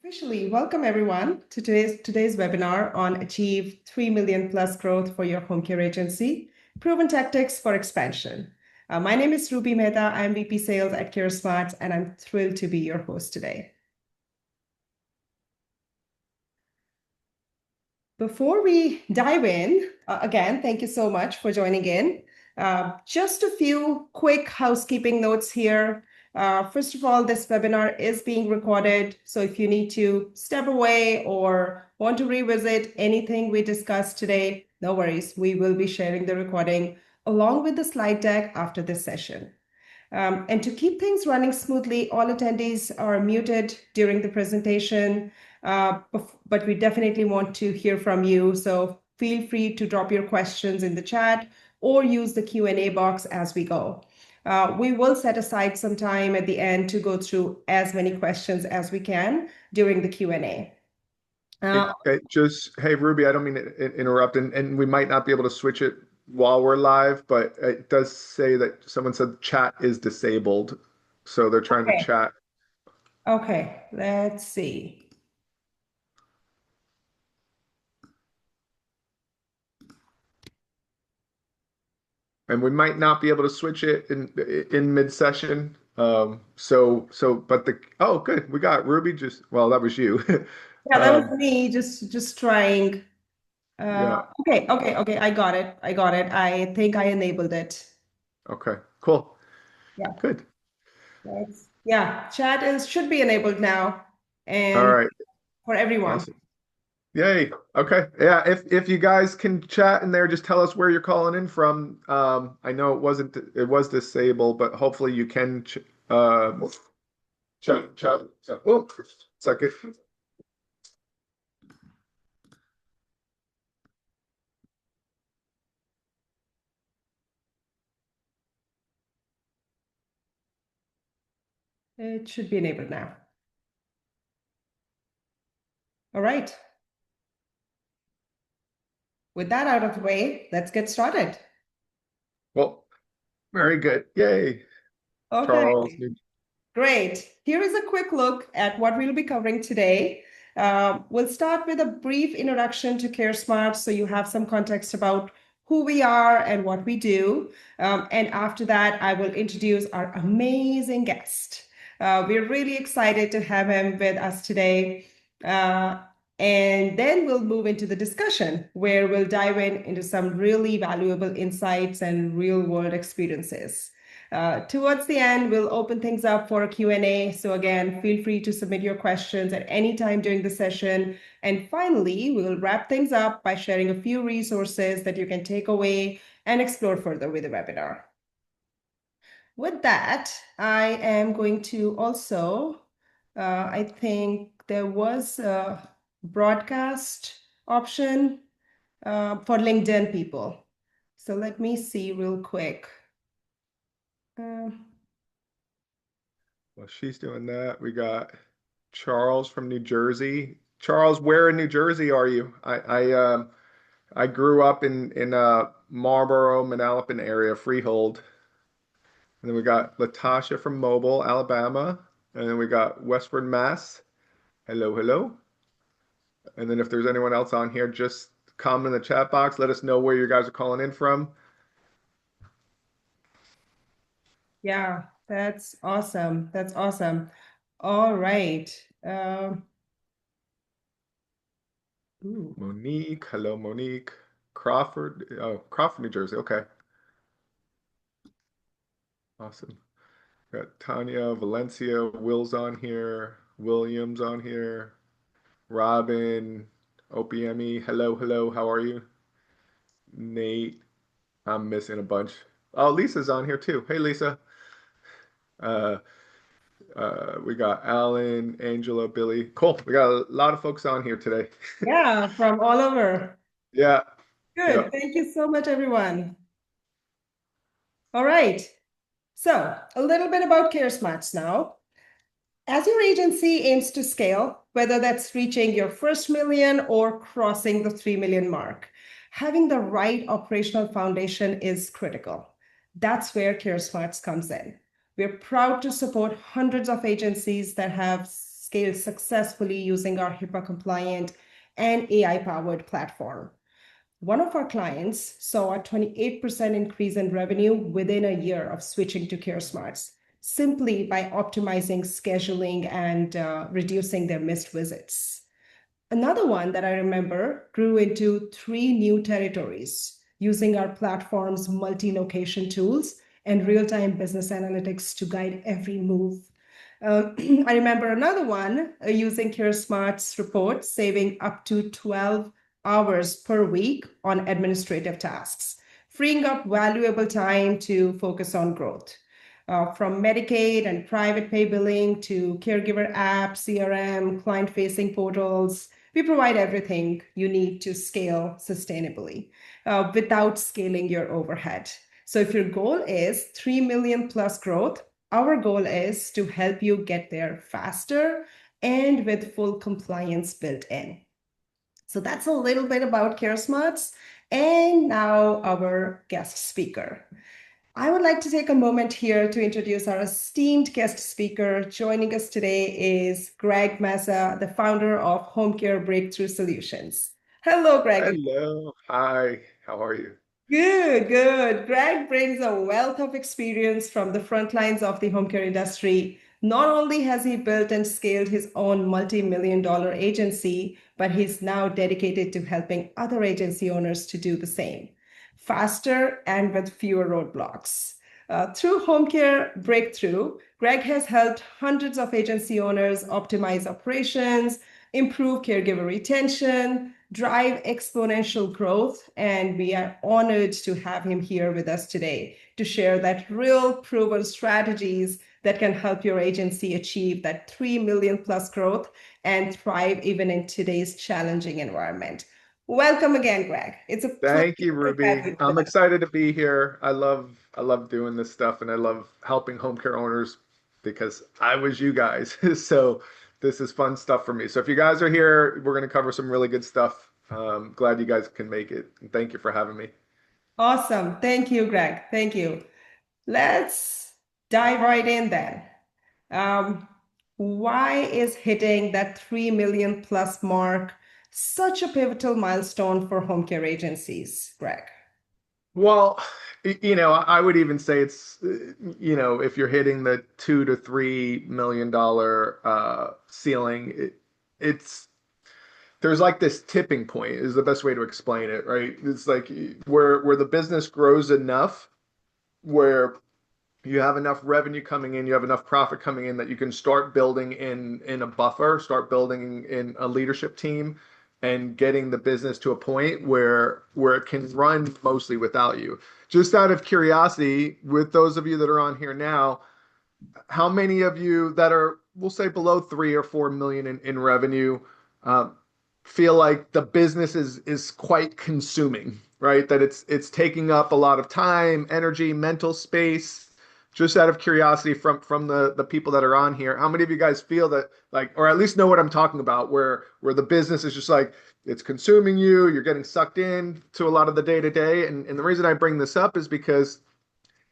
Officially, welcome everyone to today's webinar on Achieve 3 million plus growth for your home care agency, proven tactics for expansion. My name is Ruby Mehta. I'm VP Sales at CareSmartz, and I'm thrilled to be your host today. Before we dive in, again, thank you so much for joining in. Just a few quick housekeeping notes here. First of all, this webinar is being recorded, so if you need to step away or want to revisit anything we discussed today, no worries. We will be sharing the recording along with the slide deck after this session. And to keep things running smoothly, all attendees are muted during the presentation, but we definitely want to hear from you. So feel free to drop your questions in the chat or use the Q&A box as we go. We will set aside some time at the end to go through as many questions as we can during the Q&A. Hey, Ruby, I don't mean to interrupt, and we might not be able to switch it while we're live, but it does say that someone said chat is disabled, so they're trying to chat. Okay, let's see. And we might not be able to switch it in mid-session. Oh, good. We got Ruby well, that was you. Yeah, that was me just trying. Yeah. Okay. I got it. I think I enabled it. Okay, cool. Yeah. Good. Yeah, chat should be enabled now. And All right. for everyone. Awesome. Yay. Okay. Yeah. If you guys can chat in there, just tell us where you're calling in from. I know it was disabled, but hopefully you can chat. Oh, second. It should be enabled now. All right. With that out of the way, let's get started. Well, very good. Yay. Okay. Charles. Great. Here is a quick look at what we'll be covering today. We'll start with a brief introduction to CareSmartz so you have some context about who we are and what we do. And after that, I will introduce our amazing guest. We're really excited to have him with us today. And then we'll move into the discussion where we'll dive into some really valuable insights and real world experiences. Towards the end, we'll open things up for a Q&A. So again, feel free to submit your questions at any time during the session. And finally, we'll wrap things up by sharing a few resources that you can take away and explore further with the webinar. With that, I am going to also, I think there was a broadcast option for LinkedIn people. So let me see real quick. Well, she's doing that. We got Charles from New Jersey. Charles, where in New Jersey are you? I grew up in Marlboro, Manalapan area, Freehold. And then we got Latasha from Mobile, Alabama. And then we got Westward Mass. Hello, hello. And then if there's anyone else on here, just comment in the chat box. Let us know where you guys are calling in from. Yeah, that's awesome. That's awesome. All right. Monique. Hello, Monique. Crawford. Oh, Crawford, New Jersey. Okay. Awesome. Got Tanya, Valencia, Will's on here, Williams on here, Robin, OPME. Hello, hello. How are you? Nate. I'm missing a bunch. Oh, Lisa's on here too. Hey, Lisa. We got Alan, Angela, Billy. Cool. We got a lot of folks on here today. Yeah, from all over. Yeah. Good. Yep. Thank you so much, everyone. All right. So a little bit about CareSmartz now. As your agency aims to scale, whether that's reaching your first million or crossing the 3 million mark, having the right operational foundation is critical. That's where CareSmartz comes in. We're proud to support hundreds of agencies that have scaled successfully using our HIPAA compliant and AI-powered platform. One of our clients saw a 28% increase in revenue within a year of switching to CareSmartz, simply by optimizing scheduling and reducing their missed visits. Another one that I remember grew into 3 new territories using our platform's multi-location tools and real-time business analytics to guide every move. I remember another one using CareSmartz reports, saving up to 12 hours per week on administrative tasks, freeing up valuable time to focus on growth. From Medicaid and private pay billing to caregiver apps, CRM, client-facing portals, we provide everything you need to scale sustainably without scaling your overhead. So if your goal is 3 million plus growth, our goal is to help you get there faster and with full compliance built in. So that's a little bit about CareSmartz. And now our guest speaker. I would like to take a moment here to introduce our esteemed guest speaker. Joining us today is Gregg Mazza, the founder of Home Care Breakthrough Solutions. Hello, Gregg. Hello. Hi. How are you? Good, good. Gregg brings a wealth of experience from the front lines of the home care industry. Not only has he built and scaled his own multi-million-dollar agency, but he's now dedicated to helping other agency owners to do the same, faster and with fewer roadblocks. Through Home Care Breakthrough, Gregg has helped hundreds of agency owners optimize operations, improve caregiver retention, drive exponential growth, and we are honored to have him here with us today to share that real proven strategies that can help your agency achieve that 3 million plus growth and thrive even in today's challenging environment. Welcome again, Gregg. It's a pleasure Thank you, to have Ruby. you with I'm us. excited to be here. I love doing this stuff and I love helping home care owners because I was you guys. So this is fun stuff for me. So if you guys are here, we're going to cover some really good stuff. Glad you guys can make it. And thank you for having me. Awesome. Thank you, Gregg. Thank you. Let's dive right in then. Um, why is hitting that 3 million plus mark such a pivotal milestone for home care agencies, Gregg? Well, I would even say it's, if you're hitting the $2 to $3 million ceiling, it's there's like this tipping point is the best way to explain it, right? It's like where the business grows enough where you have enough revenue coming in, you have enough profit coming in that you can start building in a buffer, start building in a leadership team and getting the business to a point where it can run mostly without you. Just out of curiosity, with those of you that are on here now, how many of you that are, we'll say, below 3 or 4 million in revenue, um, feel like the business is quite consuming, right? That it's taking up a lot of time, energy, mental space. Just out of curiosity from the people that are on here, how many of you guys feel that, like, or at least know what I'm talking about, where the business is just like it's consuming you, you're getting sucked in to a lot of the day to day. And the reason I bring this up is because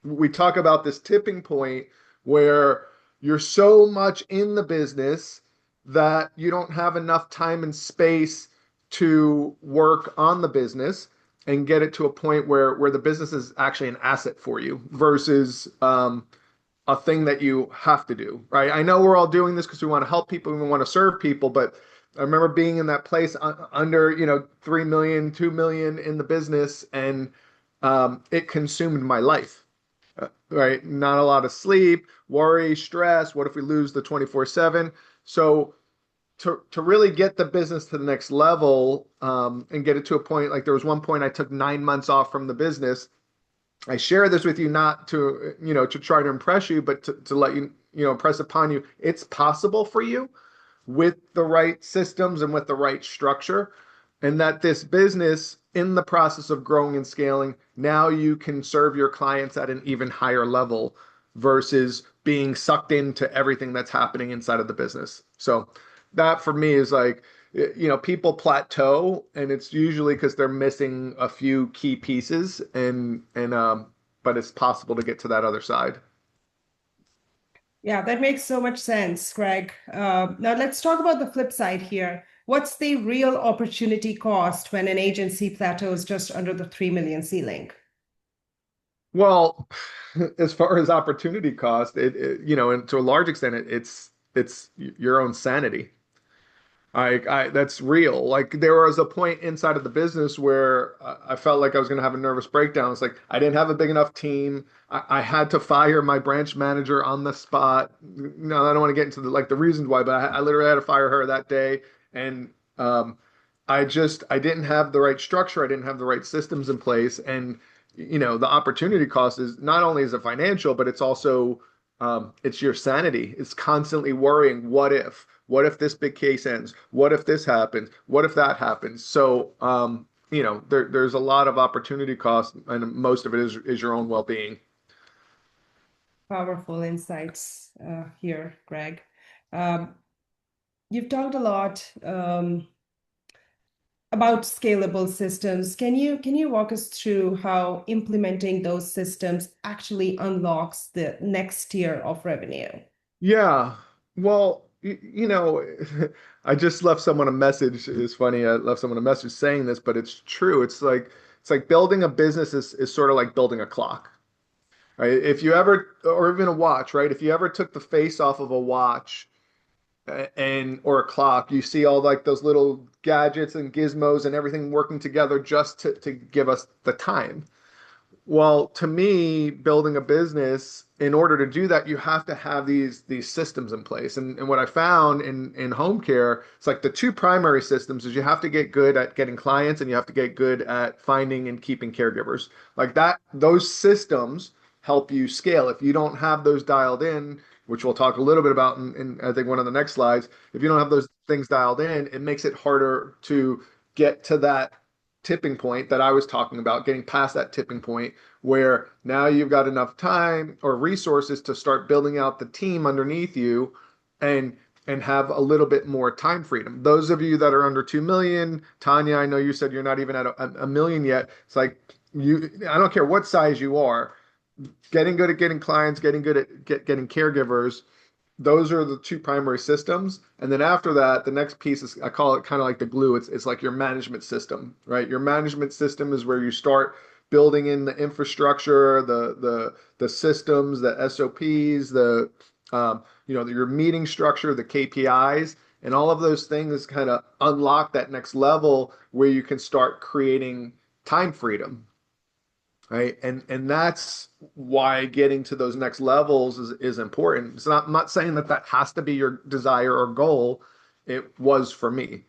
we talk about this tipping point where you're so much in the business that you don't have enough time and space to work on the business and get it to a point where the business is actually an asset for you versus a thing that you have to do, right? I know we're all doing this because we want to help people, we want to serve people, but I remember being in that place under, 3 million, 2 million in the business, and it consumed my life. Right? Not a lot of sleep, worry, stress. What if we lose the 24/7? So to really get the business to the next level, and get it to a point, like there was one point I took 9 months off from the business. I share this with you not to, to try to impress you, but to let you, impress upon you, it's possible for you with the right systems and with the right structure, and that this business, in the process of growing and scaling, now you can serve your clients at an even higher level versus being sucked into everything that's happening inside of the business. So that for me is like, people plateau, and it's usually because they're missing a few key pieces, and but it's possible to get to that other side. Yeah, that makes so much sense, Greg. Now let's talk about the flip side here. What's the real opportunity cost when an agency plateaus just under the 3 million ceiling? Well, as far as opportunity cost, and to a large extent, it's your own sanity. That's real. Like there was a point inside of the business where I felt like I was going to have a nervous breakdown. It's like I didn't have a big enough team. I had to fire my branch manager on the spot. No, I don't want to get into the reasons why, but I literally had to fire her that day. And I didn't have the right structure. I didn't have the right systems in place. And the opportunity cost is not only is it financial, but it's also it's your sanity. It's constantly worrying, what if? What if this big case ends? What if this happens? What if that happens? So, there's a lot of opportunity cost, and most of it is your own well-being. Powerful insights here, Greg. Um, you've talked a lot about scalable systems. Can you walk us through how implementing those systems actually unlocks the next tier of revenue? Yeah. Well, I just left someone a message. It's funny. I left someone a message saying this, but it's true. It's like building a business is sort of like building a clock. Right? If you ever, or even a watch, right? If you ever took the face off of a watch and or a clock, you see all like those little gadgets and gizmos and everything working together just to give us the time. Well, to me, building a business, in order to do that, you have to have these systems in place. And what I found in home care, it's like the two primary systems is you have to get good at getting clients and you have to get good at finding and keeping caregivers. Like that, those systems help you scale. If you don't have those dialed in, which we'll talk a little bit about in I think one of the next slides, if you don't have those things dialed in, it makes it harder to get to that tipping point that I was talking about, getting past that tipping point where now you've got enough time or resources to start building out the team underneath you and have a little bit more time freedom. Those of you that are under 2 million, Tanya, I know you said you're not even at a million yet. It's like I don't care what size you are, getting good at getting clients, getting good at getting caregivers, those are the two primary systems. And then after that, the next piece is, I call it kind of like the glue. It's like your management system, right? Your management system is where you start building in the infrastructure, the systems, the SOPs, your meeting structure, the KPIs, and all of those things kind of unlock that next level where you can start creating time freedom, right? And that's why getting to those next levels is important. It's not, I'm not saying that that has to be your desire or goal. It was for me,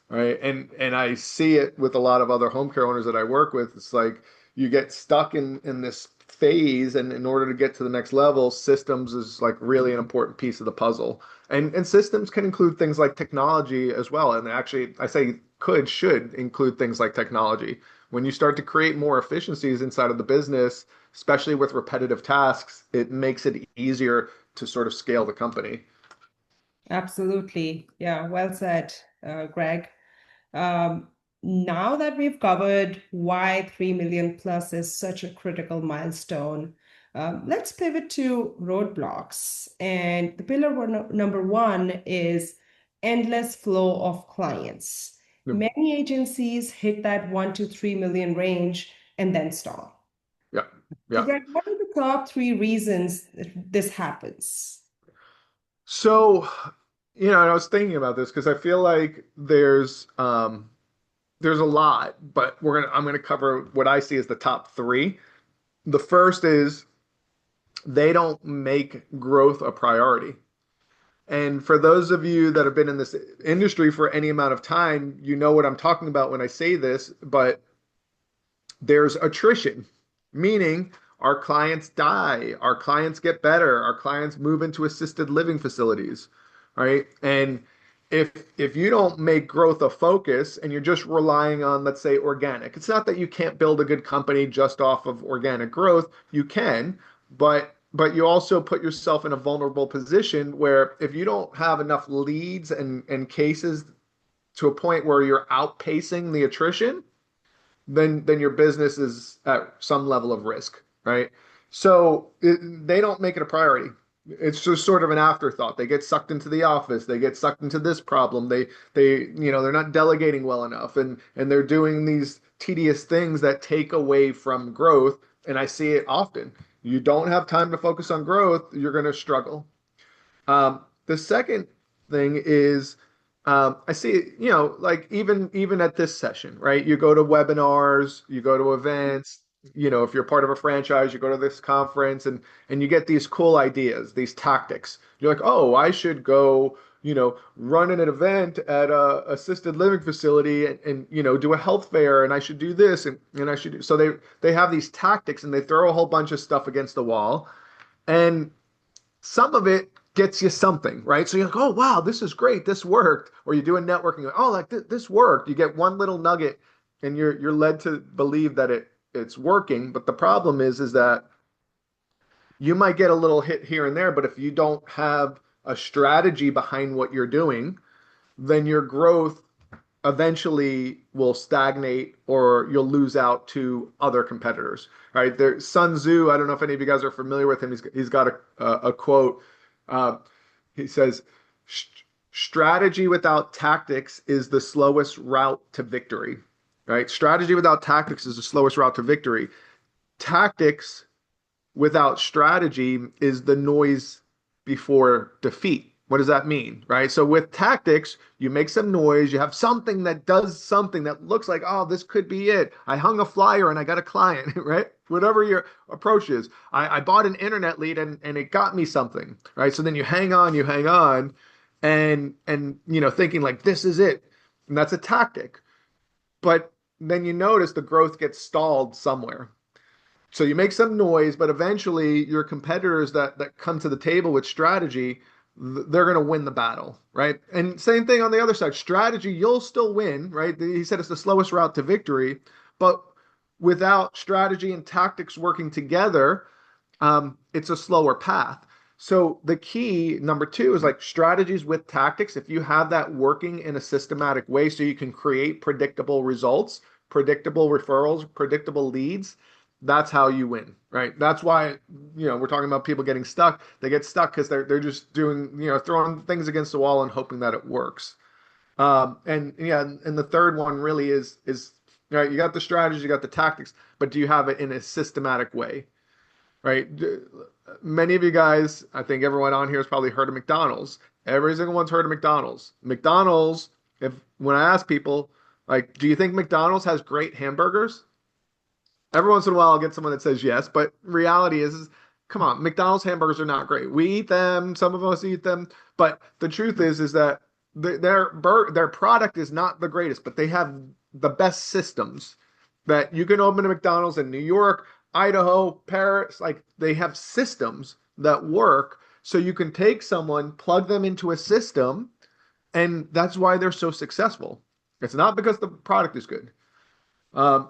right? And I see it with a lot of other home care owners that I work with. It's like you get stuck in this phase, and in order to get to the next level, systems is like really an important piece of the puzzle. And systems can include things like technology as well. And actually, I say should include things like technology. When you start to create more efficiencies inside of the business, especially with repetitive tasks, it makes it easier to sort of scale the company. Absolutely. Yeah, well said, Greg. Um, now that we've covered why 3 million plus is such a critical milestone, let's pivot to roadblocks. And the pillar number one is endless flow of clients. Yeah, Many agencies hit that 1 to 3 million range and then stop. yeah, So, yeah. Greg, what are the top three reasons that this happens? So, and I was thinking about this because I feel like there's a lot, but I'm gonna cover what I see as the top three. The first is they don't make growth a priority. And for those of you that have been in this industry for any amount of time, you know what I'm talking about when I say this, but there's attrition, meaning our clients die, our clients get better, our clients move into assisted living facilities, right? And if you don't make growth a focus and you're just relying on, let's say, organic, it's not that you can't build a good company just off of organic growth. You can, but you also put yourself in a vulnerable position where if you don't have enough leads and cases to a point where you're outpacing the attrition, then your business is at some level of risk, right? So they don't make it a priority. it's just sort of an afterthought. They get sucked into the office, they get sucked into this problem. They're not delegating well enough, and they're doing these tedious things that take away from growth. And I see it often. You don't have time to focus on growth, you're going to struggle. The second thing is, I see, like even at this session, right? You go to webinars, you go to events, if you're part of a franchise, you go to this conference and you get these cool ideas, these tactics. You're like, oh, I should go, run an event at a assisted living facility and do a health fair, and I should do this and I should do. So they have these tactics and they throw a whole bunch of stuff against the wall. And some of it gets you something, right? So you're like, oh, wow, this is great. This worked. Or you do a networking, oh, like this worked. You get one little nugget and you're led to believe that it's working. But the problem is that you might get a little hit here and there, but if you don't have a strategy behind what you're doing, then your growth eventually will stagnate or you'll lose out to other competitors, right? There, Sun Tzu, I don't know if any of you guys are familiar with him. He's got a quote. Uh, he says, strategy without tactics is the slowest route to victory, right? Strategy without tactics is the slowest route to victory. Tactics without strategy is the noise before defeat. What does that mean, right? So with tactics, you make some noise, you have something that does something that looks like, oh, this could be it. I hung a flyer and I got a client, right? Whatever your approach is. I bought an internet lead and it got me something, right? So then you hang on, and thinking like this is it. And that's a tactic. But then you notice the growth gets stalled somewhere. So you make some noise, but eventually your competitors that come to the table with strategy, they're going to win the battle, right? And same thing on the other side. Strategy, you'll still win, right? He said it's the slowest route to victory, but without strategy and tactics working together, it's a slower path. So the key, number two, is like strategies with tactics. If you have that working in a systematic way so you can create predictable results, predictable referrals, predictable leads, that's how you win, right? That's why, we're talking about people getting stuck. They get stuck because they're just doing, throwing things against the wall and hoping that it works. And yeah, and the third one really is right, you got the strategy, you got the tactics, but do you have it in a systematic way? Right? Many of you guys, I think everyone on here has probably heard of McDonald's. Every single one's heard of McDonald's. McDonald's, when I ask people, like, do you think McDonald's has great hamburgers? Every once in a while, I'll get someone that says yes, but reality is come on, McDonald's hamburgers are not great. We eat them, some of us eat them, but the truth is that their product is not the greatest, but they have the best systems that you can open a McDonald's in New York, Idaho, Paris. Like they have systems that work, so you can take someone, plug them into a system, and that's why they're so successful. It's not because the product is good.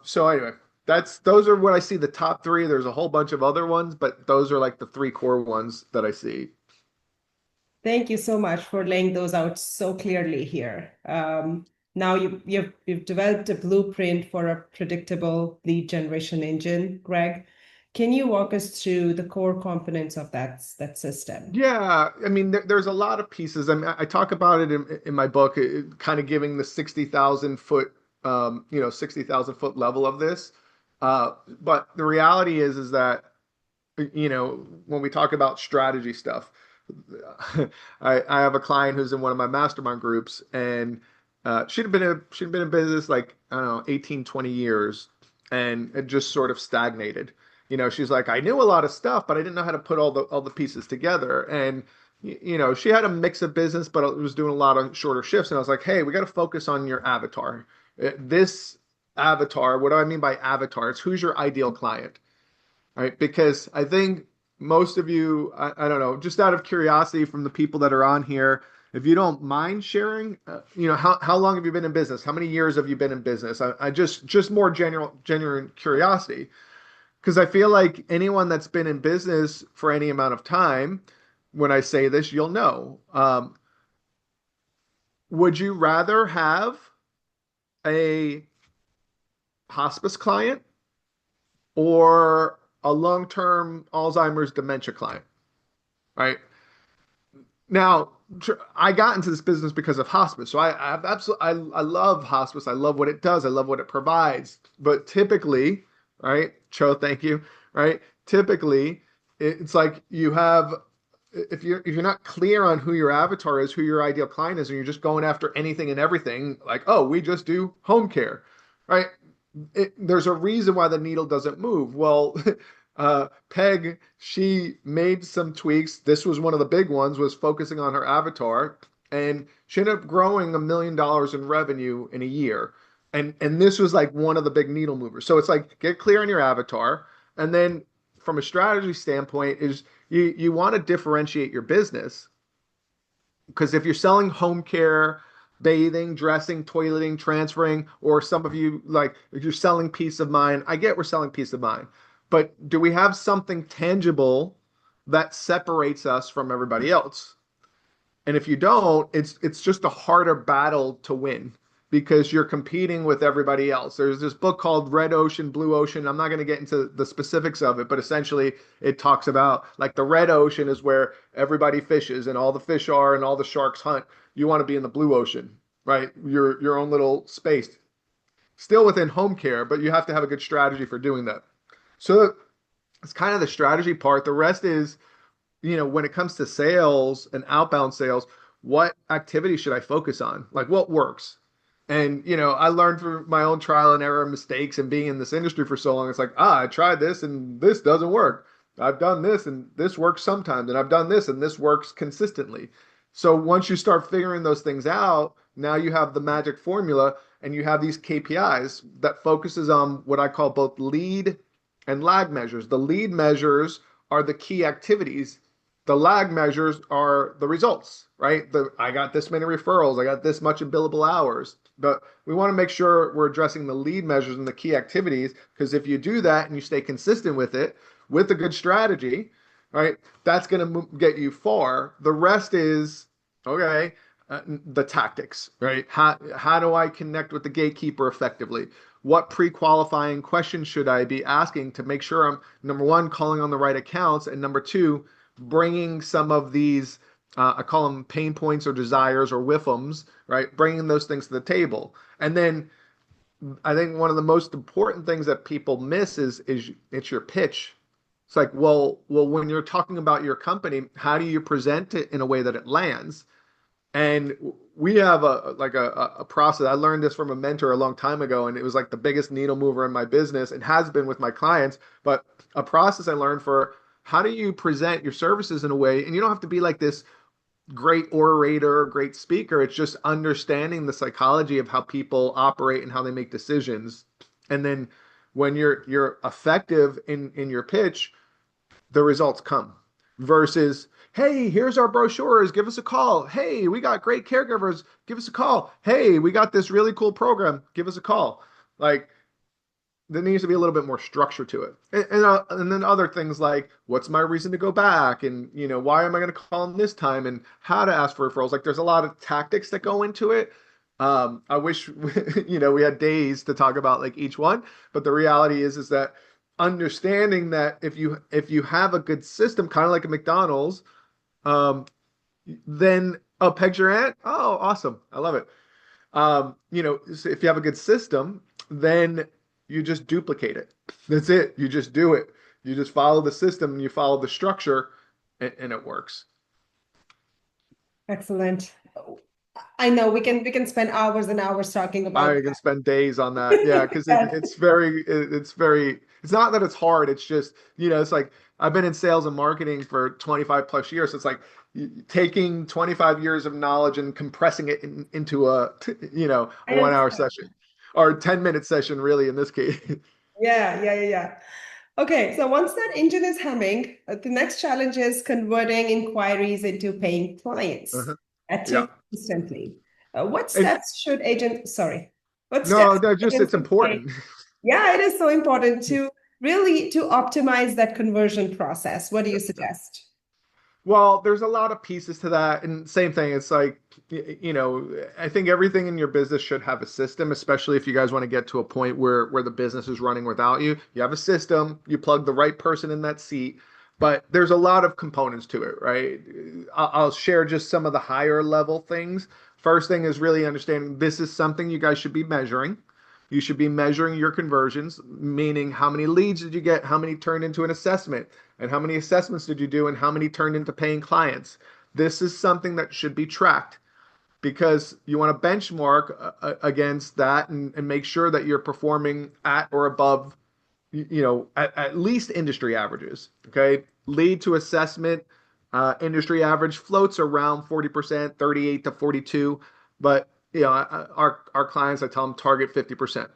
So anyway, those are what I see, the top three. There's a whole bunch of other ones, but those are like the three core ones that I see. Thank you so much for laying those out so clearly here. Now you've developed a blueprint for a predictable lead generation engine, Gregg. Can you walk us through the core components of that system? Yeah, I mean, there's a lot of pieces. I mean, I talk about it in my book, kind of giving the 60,000 foot, 60,000 foot level of this. But the reality is that, when we talk about strategy stuff, I have a client who's in one of my mastermind groups, and she'd been in business like, I don't know, 18, 20 years, and it just sort of stagnated. She's like, I knew a lot of stuff, but I didn't know how to put all the pieces together. And she had a mix of business, but it was doing a lot of shorter shifts. And I was like, hey, we got to focus on your avatar. This avatar, what do I mean by avatar? It's who's your ideal client, right? Because I think most of you, I don't know, just out of curiosity from the people that are on here, if you don't mind sharing, how long have you been in business? How many years have you been in business? I just more genuine curiosity. Because I feel like anyone that's been in business for any amount of time, when I say this, you'll know. Would you rather have a hospice client or a long-term Alzheimer's dementia client? Right? Now, I got into this business because of hospice. So I absolutely, I love hospice. I love what it does. I love what it provides. But typically, right, Cho, thank you, right? Typically, it's like you have, if you're not clear on who your avatar is, who your ideal client is, and you're just going after anything and everything, like, oh, we just do home care, right? There's a reason why the needle doesn't move. Well, Peg, she made some tweaks. This was one of the big ones, was focusing on her avatar, and she ended up growing $1 million in revenue in a year. And this was like one of the big needle movers. So it's like get clear on your avatar, and then from a strategy standpoint, is you want to differentiate your business because if you're selling home care, bathing, dressing, toileting, transferring, or some of you like if you're selling peace of mind, I get we're selling peace of mind, but do we have something tangible that separates us from everybody else? And if you don't, it's just a harder battle to win because you're competing with everybody else. There's this book called Red Ocean, Blue Ocean. I'm not going to get into the specifics of it, but essentially it talks about like the red ocean is where everybody fishes and all the fish are and all the sharks hunt. You want to be in the blue ocean, right? Your own little space. Still within home care, but you have to have a good strategy for doing that. So it's kind of the strategy part. The rest is when it comes to sales and outbound sales, what activity should I focus on? Like what works? And I learned through my own trial and error mistakes and being in this industry for so long. It's like, I tried this and this doesn't work. I've done this and this works sometimes, and I've done this and this works consistently. So once you start figuring those things out, now you have the magic formula and you have these KPIs that focuses on what I call both lead and lag measures. The lead measures are the key activities. The lag measures are the results, right? I got this many referrals, I got this much in billable hours. But we want to make sure we're addressing the lead measures and the key activities, because if you do that and you stay consistent with it, with a good strategy, right, that's going to get you far. The rest is, okay, the tactics, right? How do I connect with the gatekeeper effectively? What pre-qualifying questions should I be asking to make sure I'm, number one, calling on the right accounts, and number two, bringing some of these, I call them pain points or desires or whiffums, right? Bringing those things to the table. And then I think one of the most important things that people miss is it's your pitch. It's like, well, when you're talking about your company, how do you present it in a way that it lands? And we have a process. I learned this from a mentor a long time ago, and it was like the biggest needle mover in my business and has been with my clients. But a process I learned for how do you present your services in a way, and you don't have to be like this great orator, great speaker. It's just understanding the psychology of how people operate and how they make decisions. And then when you're effective in your pitch, the results come versus, hey, here's our brochures, give us a call. Hey, we got great caregivers, give us a call. Hey, we got this really cool program, give us a call. Like there needs to be a little bit more structure to it. And then other things like what's my reason to go back, and why am I going to call them this time, and how to ask for referrals. Like there's a lot of tactics that go into it. I wish we had days to talk about like each one, but the reality is that understanding that if you have a good system, kind of like a McDonald's, then Peg's your aunt. Oh, awesome. I love it. So if you have a good system, then you just duplicate it. That's it. You just do it. You just follow the system and you follow the structure, and it works. Excellent. I know we can spend hours and hours talking about I can spend days on that. Yeah, because it's not that it's hard. It's just, it's like I've been in sales and marketing for 25 plus years. So it's like taking 25 years of knowledge and compressing it into a 1 hour session or 10-minute session, really, in this case. Yeah. Okay, so once that engine is humming, the next challenge is converting inquiries into paying clients Uh-huh. at Yeah. consistently. And What no, steps no, should just it's agents take? important. Yeah, it is so important to really to optimize that conversion process. What do you suggest? Well, there's a lot of pieces to that. And same thing, it's like, I think everything in your business should have a system, especially if you guys want to get to a point where the business is running without you. You have a system, you plug the right person in that seat. but there's a lot of components to it, right? I'll share just some of the higher level things. First thing is really understanding this is something you guys should be measuring. You should be measuring your conversions, meaning how many leads did you get, how many turned into an assessment, and how many assessments did you do, and how many turned into paying clients. This is something that should be tracked because you want to benchmark against that and make sure that you're performing at or above, at least industry averages. Okay. Lead to assessment, industry average floats around 40%, 38 to 42. But, our clients, I tell them target 50%.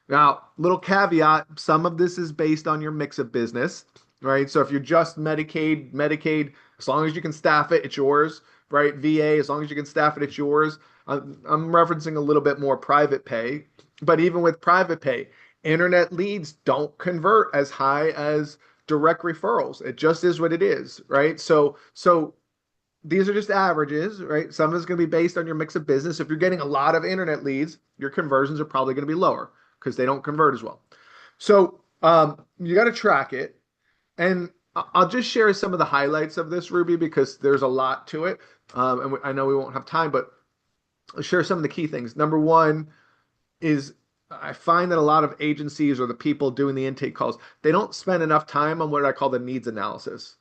Now, little caveat, some of this is based on your mix of business, right? So if you're just Medicaid, as long as you can staff it, it's yours, right? VA, as long as you can staff it, it's yours. I'm referencing a little bit more private pay, but even with private pay, internet leads don't convert as high as direct referrals. It just is what it is, right? So these are just averages, right? Some of it's going to be based on your mix of business. If you're getting a lot of internet leads, your conversions are probably going to be lower because they don't convert as well. So you got to track it. And I'll just share some of the highlights of this, Ruby, because there's a lot to it. And I know we won't have time, but I'll share some of the key things. Number one is I find that a lot of agencies or the people doing the intake calls, they don't spend enough time on what I call the needs analysis,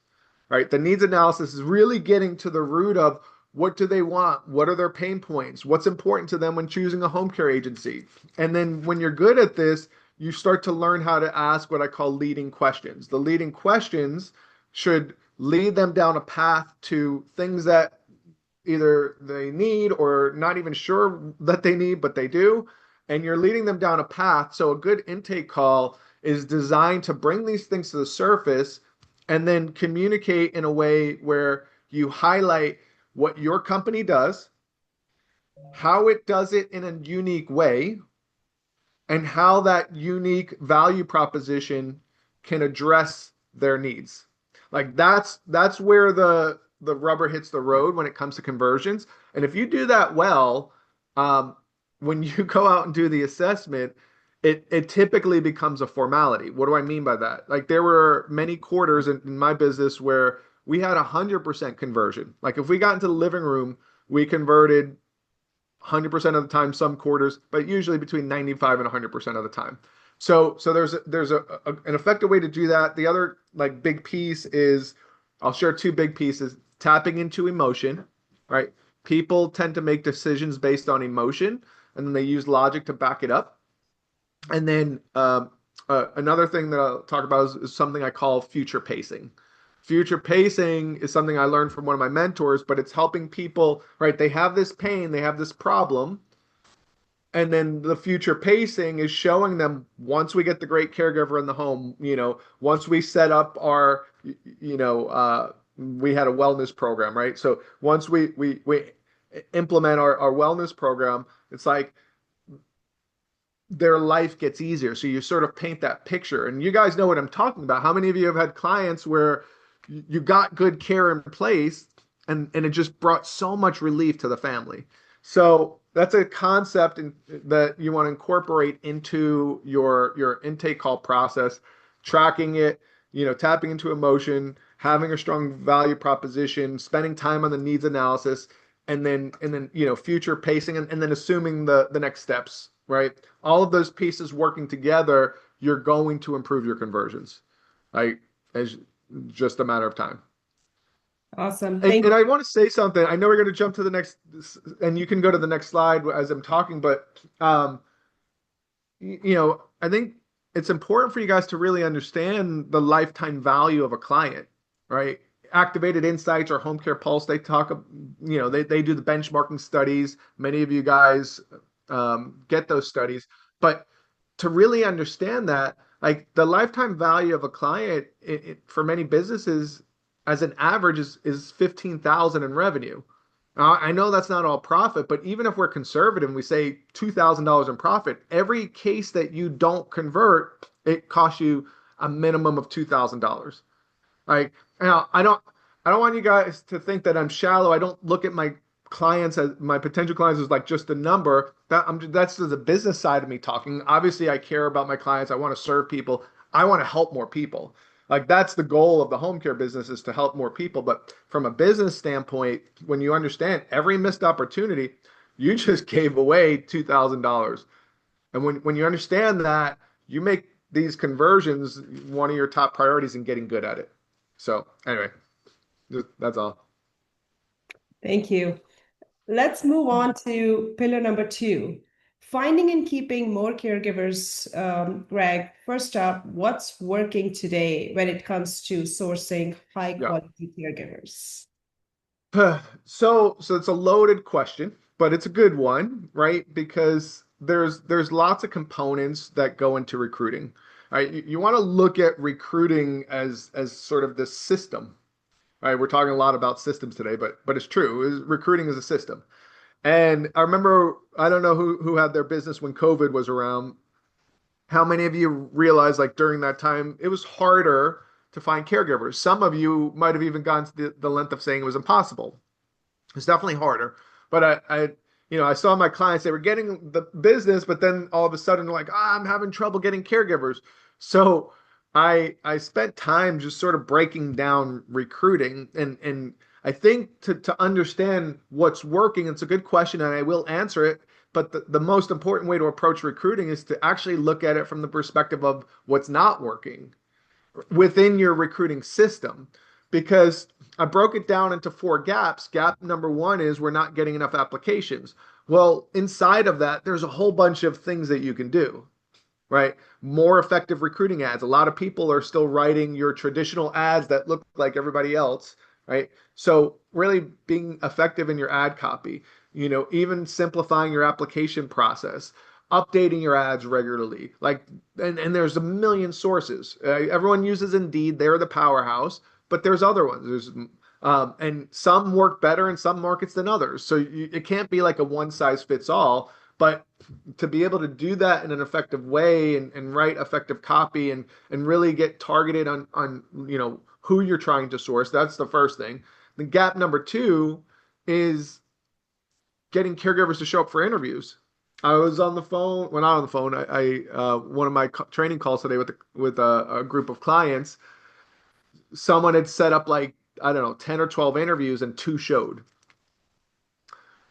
right? The needs analysis is really getting to the root of what do they want? What are their pain points? What's important to them when choosing a home care agency? And then when you're good at this, you start to learn how to ask what I call leading questions. The leading questions should lead them down a path to things that either they need or not even sure that they need, but they do. And you're leading them down a path. So a good intake call is designed to bring these things to the surface and then communicate in a way where you highlight what your company does, how it does it in a unique way, and how that unique value proposition can address their needs. Like that's where the rubber hits the road when it comes to conversions. And if you do that well, when you go out and do the assessment, it typically becomes a formality. What do I mean by that? Like there were many quarters in my business where we had 100% conversion. Like if we got into the living room, we converted 100% of the time, some quarters, but usually between 95 and 100% of the time. So there's an effective way to do that. The other like big piece is, I'll share two big pieces: tapping into emotion, right? People tend to make decisions based on emotion, and then they use logic to back it up. And then another thing that I'll talk about is something I call future pacing. Future pacing is something I learned from one of my mentors, but it's helping people, right? They have this pain, they have this problem. And then the future pacing is showing them once we get the great caregiver in the home, once we set up our, we had a wellness program, right? So once we implement our wellness program, it's like their life gets easier. So you sort of paint that picture. And you guys know what I'm talking about. How many of you have had clients where you got good care in place and it just brought so much relief to the family? So that's a concept that you want to incorporate into your intake call process, tracking it, tapping into emotion, having a strong value proposition, spending time on the needs analysis, and then future pacing, and then assuming the next steps, right? All of those pieces working together, you're going to improve your conversions, right? As just a matter of time. Awesome. And I want to say something. I know we're going to jump to the next, and you can go to the next slide as I'm talking, but I think it's important for you guys to really understand the lifetime value of a client, right? Activated Insights or Home Care Pulse, they talk, they do the benchmarking studies. Many of you guys get those studies, but to really understand that, like the lifetime value of a client for many businesses as an average is 15,000 in revenue. Now, I know that's not all profit, but even if we're conservative and we say $2,000 in profit, every case that you don't convert, it costs you a minimum of $2,000. Like, now, I don't want you guys to think that I'm shallow. I don't look at my clients as my potential clients as like just a number. That's the business side of me talking. Obviously, I care about my clients. I want to serve people. I want to help more people. Like that's the goal of the home care business, is to help more people. But from a business standpoint, when you understand every missed opportunity, you just gave away $2,000. And when you understand that, you make these conversions one of your top priorities in getting good at it. So anyway, that's all. Thank you. Let's move on to pillar number two, finding and keeping more caregivers. Greg, first up, what's working today when it comes to sourcing high Yeah. quality caregivers? So it's a loaded question, but it's a good one, right? Because there's lots of components that go into recruiting. Right? You want to look at recruiting as sort of this system. Right? We're talking a lot about systems today, but it's true. Recruiting is a system. And I remember, I don't know who had their business when COVID was around. How many of you realized like during that time it was harder to find caregivers? Some of you might have even gone to the length of saying it was impossible. It's definitely harder. But I saw my clients, they were getting the business, but then all of a sudden like, I'm having trouble getting caregivers. So I spent time just sort of breaking down recruiting, and I think to understand what's working, it's a good question and I will answer it. But the most important way to approach recruiting is to actually look at it from the perspective of what's not working within your recruiting system, because I broke it down into four gaps. Gap number one is we're not getting enough applications. Well, inside of that, there's a whole bunch of things that you can do, right? More effective recruiting ads. A lot of people are still writing your traditional ads that look like everybody else, right? So really being effective in your ad copy, even simplifying your application process, updating your ads regularly. Like, and there's a million sources. Everyone uses Indeed. They're the powerhouse, but there's other ones. And some work better in some markets than others. So it can't be like a one size fits all, but to be able to do that in an effective way, and write effective copy, and really get targeted on who you're trying to source. That's the first thing. The gap number two is getting caregivers to show up for interviews. I was on the phone, well, not on the phone. One of my training calls today with a group of clients. Someone had set up like, I don't know, 10 or 12 interviews and two showed.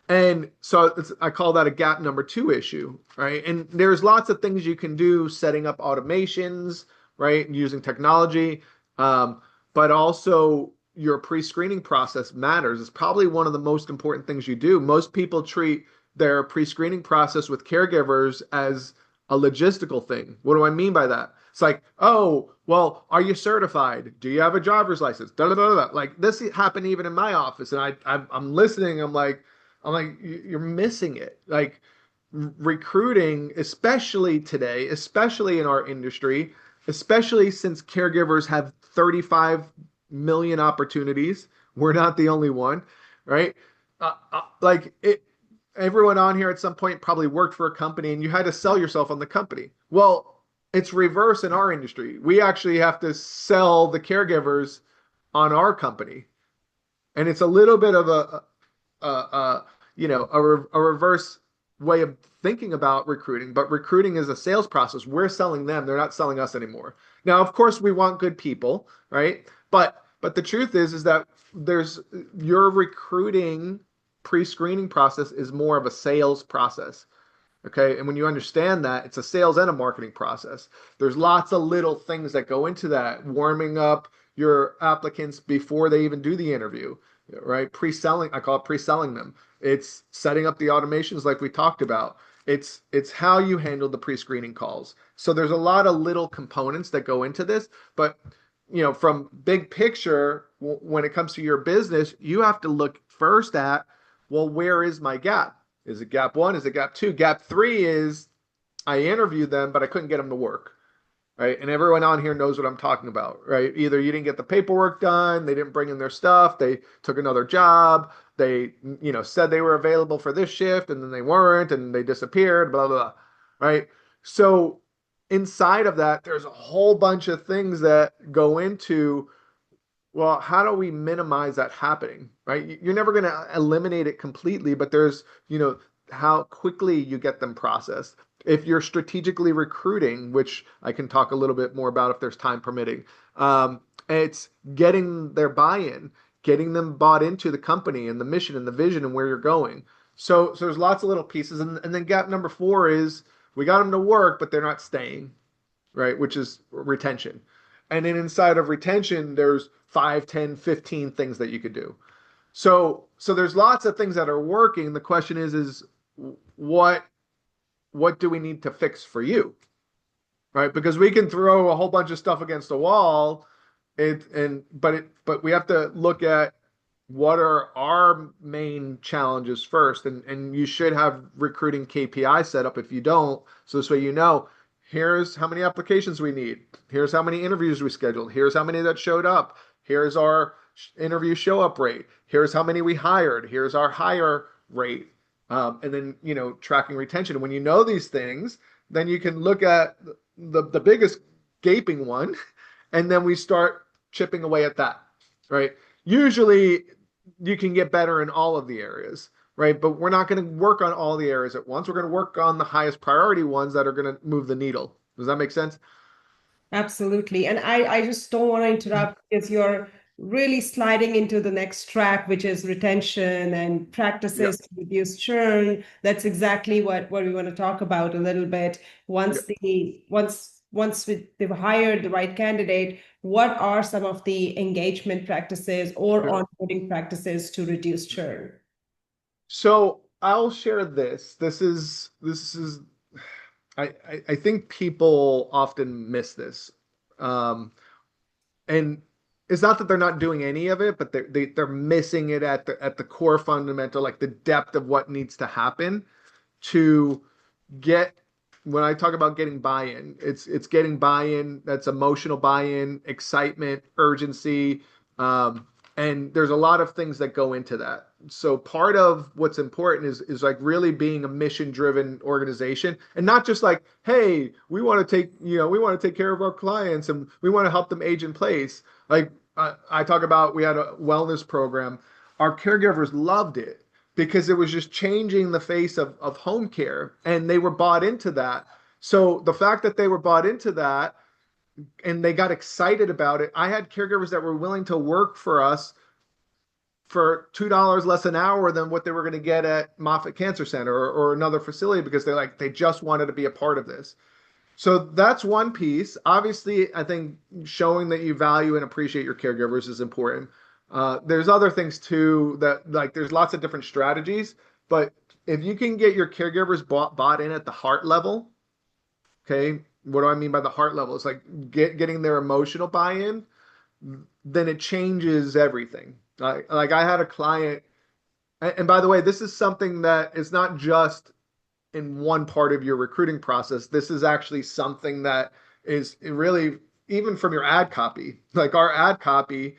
And so I call that a gap number two issue, right? And there's lots of things you can do, setting up automations, right? Using technology. But also your pre-screening process matters. It's probably one of the most important things you do. Most people treat their pre-screening process with caregivers as a logistical thing. What do I mean by that? It's like, oh, well, are you certified? Do you have a driver's license? Da, da, da, da. Like this happened even in my office, and I'm listening. I'm like, you're missing it. Like recruiting, especially today, especially in our industry, especially since caregivers have 35 million opportunities. We're not the only one, right? Like it, everyone on here at some point probably worked for a company and you had to sell yourself on the company. Well, it's reverse in our industry. We actually have to sell the caregivers on our company. And it's a little bit of a reverse way of thinking about recruiting, but recruiting is a sales process. We're selling them, they're not selling us anymore. Now, of course, we want good people, right? But the truth is that there's your recruiting pre-screening process is more of a sales process. Okay. And when you understand that, it's a sales and a marketing process. There's lots of little things that go into that, warming up your applicants before they even do the interview, right? Pre-selling, I call it pre-selling them. It's setting up the automations like we talked about. It's how you handle the pre-screening calls. So there's a lot of little components that go into this, but from big picture, when it comes to your business, you have to look first at, well, where is my gap? Is it gap one? Is it gap two? Gap three is I interviewed them, but I couldn't get them to work, right? And everyone on here knows what I'm talking about, right? Either you didn't get the paperwork done, they didn't bring in their stuff, they took another job, they, said they were available for this shift and then they weren't and they disappeared, blah, blah, blah, right? So inside of that, there's a whole bunch of things that go into, well, how do we minimize that happening, right? You're never going to eliminate it completely, but there's, how quickly you get them processed. If you're strategically recruiting, which I can talk a little bit more about if there's time permitting, it's getting their buy-in, getting them bought into the company and the mission and the vision and where you're going. So there's lots of little pieces. And then gap number 4 is we got them to work, but they're not staying, right? Which is retention. And then inside of retention, there's 5, 10, 15 things that you could do. So there's lots of things that are working. The question is what what do we need to fix for you? Right? Because we can throw a whole bunch of stuff against the wall, but we have to look at what are our main challenges first. And you should have recruiting KPI set up if you don't. So this way you know, here's how many applications we need. Here's how many interviews we scheduled. Here's how many that showed up. Here's our interview show up rate. Here's how many we hired. Here's our hire rate. And then, tracking retention. When you know these things, then you can look at the biggest gaping one, and then we start chipping away at that, right? Usually you can get better in all of the areas, right? But we're not going to work on all the areas at once. We're going to work on the highest priority ones that are going to move the needle. Does that make sense? Absolutely. And I just don't want to interrupt because you're really sliding into the next track, which is retention and Yep. practices to reduce churn. That's exactly what we want to talk about a little bit. Yep. They've hired the right candidate, what are some of the engagement practices or Sure. onboarding practices to reduce churn? So I'll share this. This is I think people often miss this. Um, and it's not that they're not doing any of it, but they're missing it at the core fundamental, like the depth of what needs to happen to get. When I talk about getting buy-in, it's getting buy-in. That's emotional buy-in, excitement, urgency, and there's a lot of things that go into that. So part of what's important is like really being a mission-driven organization, and not just like, hey, we want to take care of our clients and we want to help them age in place. Like I talk about, we had a wellness program. Our caregivers loved it because it was just changing the face of home care, and they were bought into that. So the fact that they were bought into that and they got excited about it, I had caregivers that were willing to work for us for $2 less an hour than what they were going to get at Moffitt Cancer Center or another facility because they just wanted to be a part of this. So that's one piece. Obviously, I think showing that you value and appreciate your caregivers is important. There's other things too that like there's lots of different strategies, but if you can get your caregivers bought in at the heart level, okay, what do I mean by the heart level? It's like getting their emotional buy-in, then it changes everything. Like I had a client, and by the way, this is something that is not just in one part of your recruiting process. This is actually something that is really even from your ad copy. Like our ad copy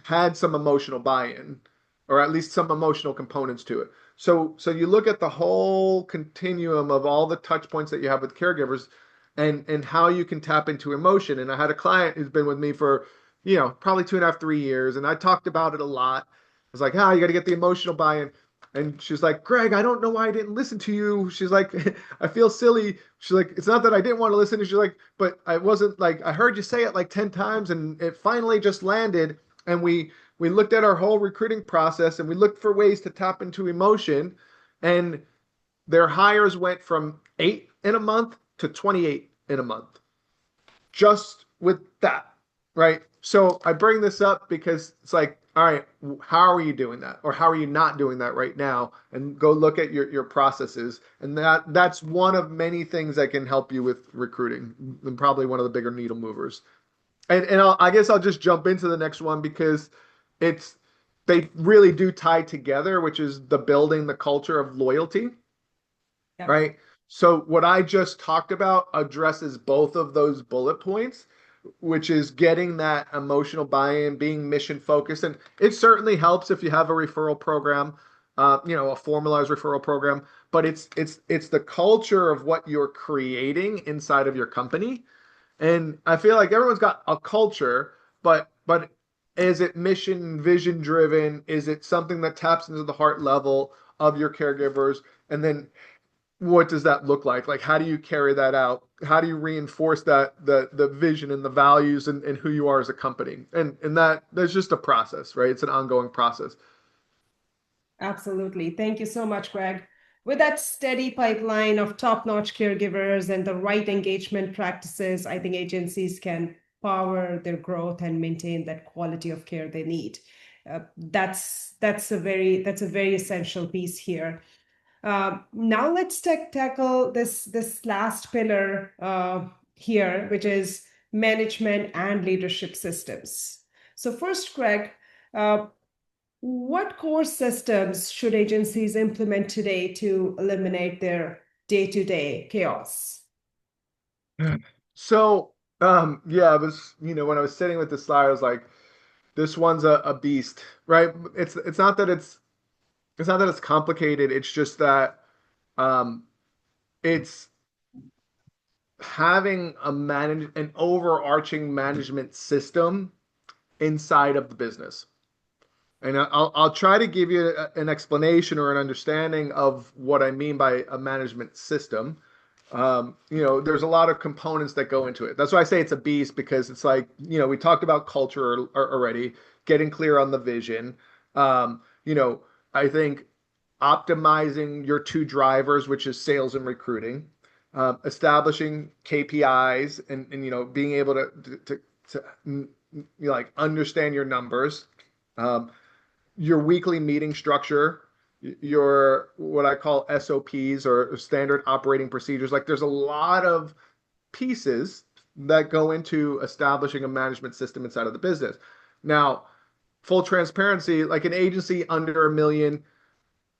had some emotional buy-in, or at least some emotional components to it. So you look at the whole continuum of all the touch points that you have with caregivers and how you can tap into emotion. And I had a client who's been with me for, probably 2.5, 3 years, and I talked about it a lot. I was like, you got to get the emotional buy-in. And she's like, Greg, I don't know why I didn't listen to you. She's like, I feel silly. She's like, it's not that I didn't want to listen. She's like, but I wasn't like, I heard you say it like 10 times and it finally just landed. And we looked at our whole recruiting process and we looked for ways to tap into emotion. And their hires went from 8 in a month to 28 in a month just with that, right? So I bring this up because it's like, all right, how are you doing that? Or how are you not doing that right now? And go look at your processes. And that's one of many things that can help you with recruiting, and probably one of the bigger needle movers. And I guess I'll just jump into the next one because it's they really do tie together, which is the building the culture of loyalty, Yep. right? So what I just talked about addresses both of those bullet points, which is getting that emotional buy-in, being mission focused. And it certainly helps if you have a referral program, a formalized referral program, but it's the culture of what you're creating inside of your company. And I feel like everyone's got a culture, but is it mission, vision driven? Is it something that taps into the heart level of your caregivers? And then what does that look like? Like, how do you carry that out? How do you reinforce that the vision and the values and who you are as a company? And that's just a process, right? It's an ongoing process. Absolutely. Thank you so much, Greg. With that steady pipeline of top-notch caregivers and the right engagement practices, I think agencies can power their growth and maintain that quality of care they need. That's a very essential piece here. Now let's tackle this last pillar here, which is management and leadership systems. So first, Greg, uh, what core systems should agencies implement today to eliminate their day-to-day chaos? So, yeah, I was, when I was sitting with the slide, I was like, this one's a beast, right? It's not that it's not that it's complicated. It's just that um, it's having an overarching management system inside of the business. And I'll try to give you an explanation or an understanding of what I mean by a management system. There's a lot of components that go into it. That's why I say it's a beast, because it's like, we talked about culture already, getting clear on the vision. Um, you know, I think optimizing your two drivers, which is sales and recruiting, establishing KPIs and being able to like understand your numbers, um, your weekly meeting structure, your what I call SOPs or standard operating procedures. Like there's a lot of pieces that go into establishing a management system inside of the business. Now, full transparency, like an agency under 1 million,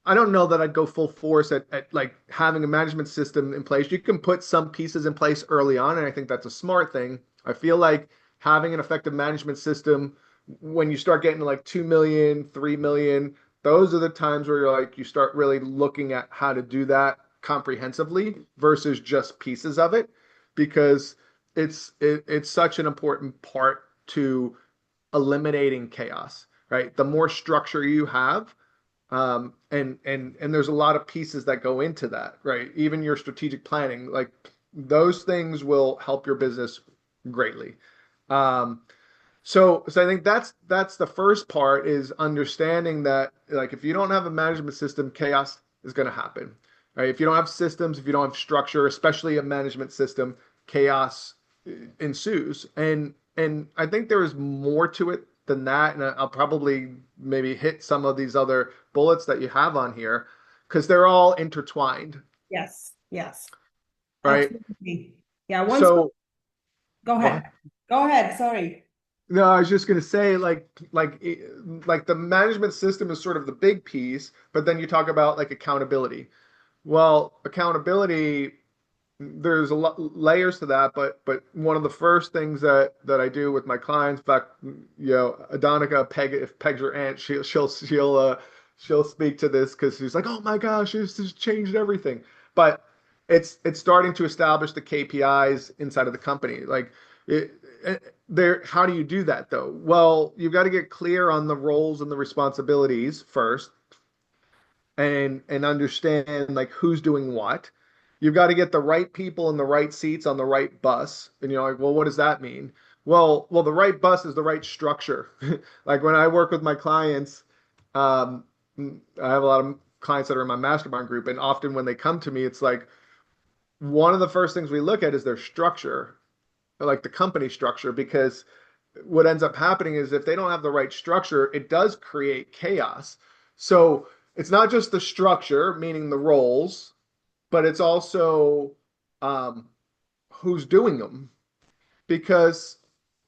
I don't know that I'd go full force at like having a management system in place. You can put some pieces in place early on, and I think that's a smart thing. I feel like having an effective management system when you start getting to like 2 million, 3 million, those are the times where you start really looking at how to do that comprehensively versus just pieces of it, because it's such an important part to eliminating chaos, right? The more structure you have, and there's a lot of pieces that go into that, right? Even your strategic planning, like those things will help your business greatly. Um, so I think that's the first part, is understanding that like if you don't have a management system, chaos is going to happen, right? If you don't have systems, if you don't have structure, especially a management system, chaos ensues. And I think there is more to it than that. And I'll probably maybe hit some of these other bullets that you have on here because they're all intertwined, Yes, yes, right? absolutely. Yeah, So go go ahead. ahead. Go ahead, sorry. No, I was just going to say, like the management system is sort of the big piece, but then you talk about like accountability. Well, accountability, there's a lot layers to that, but one of the first things that I do with my clients, in fact, Adonica, if Peg's her aunt, she'll speak to this because she's like, oh my gosh, this has changed everything. But it's starting to establish the KPIs inside of the company. Like how do you do that though? Well, you've got to get clear on the roles and the responsibilities first, and understand like who's doing what. You've got to get the right people in the right seats on the right bus. And you're like, well, what does that mean? Well, the right bus is the right structure. Like when I work with my clients, um, I have a lot of clients that are in my mastermind group, and often when they come to me, it's like one of the first things we look at is their structure, like the company structure, because what ends up happening is if they don't have the right structure, it does create chaos. So it's not just the structure, meaning the roles, but it's also um, who's doing them. Because